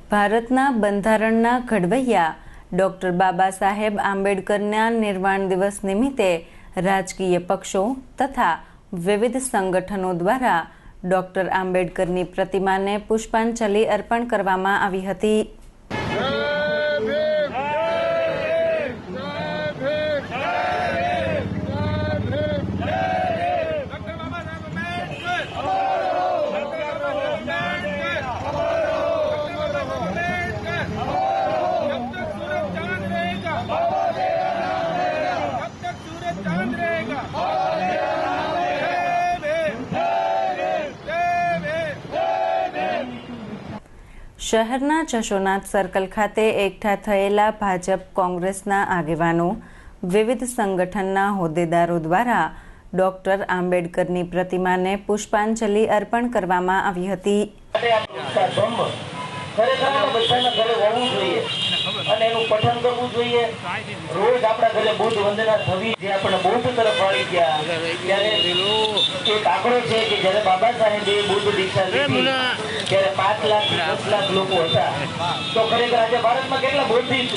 ભારતના બંધારણના ઘડવૈયા ડૉક્ટર બાબા સાહેબ આંબેડકરના નિર્વાણ દિવસ નિમિત્તે રાજકીય પક્ષો તથા વિવિધ સંગઠનો દ્વારા ડૉક્ટર આંબેડકરની પ્રતિમાને પુષ્પાંજલિ અર્પણ કરવામાં આવી હતી. શહેરના જશોનાથ સર્કલ ખાતે એકઠા થયેલા ભાજપ કોંગ્રેસના આગેવાનો, વિવિધ સંગઠનના હોદ્દેદારો દ્વારા ડૉક્ટર આંબેડકરની પ્રતિમાને પુષ્પાંજલિ અર્પણ કરવામાં આવી હતી. અને એનું પઠન કરવું જોઈએ. રોજ આપણા ઘરે બુદ્ધ વંદના થવી, જે આપણે બુદ્ધ તરફ વાળી ગયા ત્યારે એક આંકડો છે કે જયારે બાબા સાહેબે બુદ્ધ દીક્ષા લીધી ત્યારે 5 લાખ 10 લાખ લોકો હતા. તો ખરેખર આજે ભારતમાં કેટલા બૌદ્ધિક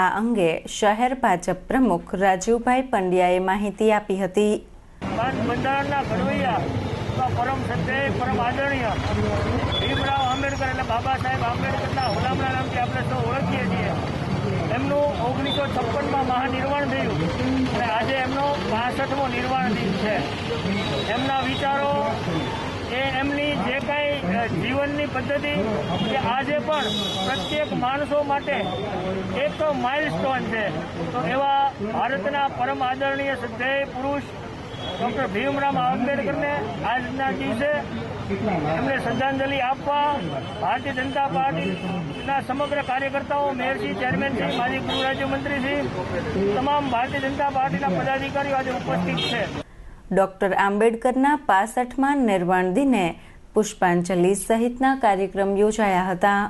આ અંગે શહેર ભાજપ પ્રમુખ રાજુભાઈ પંડ્યાએ માહિતી આપી હતી. બંધારણના ઘડવૈયા પરમ સત્ય પરમ આદરણીય ભીમરાવ આંબેડકર એટલે બાબા સાહેબ આંબેડકરના હુલામણા નામથી આપણે સૌ ઓળખીએ છીએ. એમનું 1956માં મહાનિર્વાણ થયું અને આજે એમનો 65મો નિર્વાણ દિન છે. એમના વિચારો એ એમની જે કાંઈ જીવનની પદ્ધતિ એ આજે પણ પ્રત્યેક માણસો માટે એક માઇલસ્ટોન છે. તો એવા ભારતના પરમ આદરણીય શ્રદ્ધેય પુરુષ ડૉક્ટર ભીમરાવ આંબેડકરને આજના દિવસે એમને શ્રદ્ધાંજલિ આપવા ભારતીય જનતા પાર્ટીના સમગ્ર કાર્યકર્તાઓ, મેયરશ્રી, ચેરમેનશ્રી, માજી ગૃહ રાજ્યમંત્રીશ્રી, તમામ ભારતીય જનતા પાર્ટીના પદાધિકારીઓ આજે ઉપસ્થિત છે. ડૉક્ટર આંબેડકરના 65મા નિર્વાણ દિને પુષ્પાંજલિ સહિતના કાર્યક્રમ યોજાયા હતા.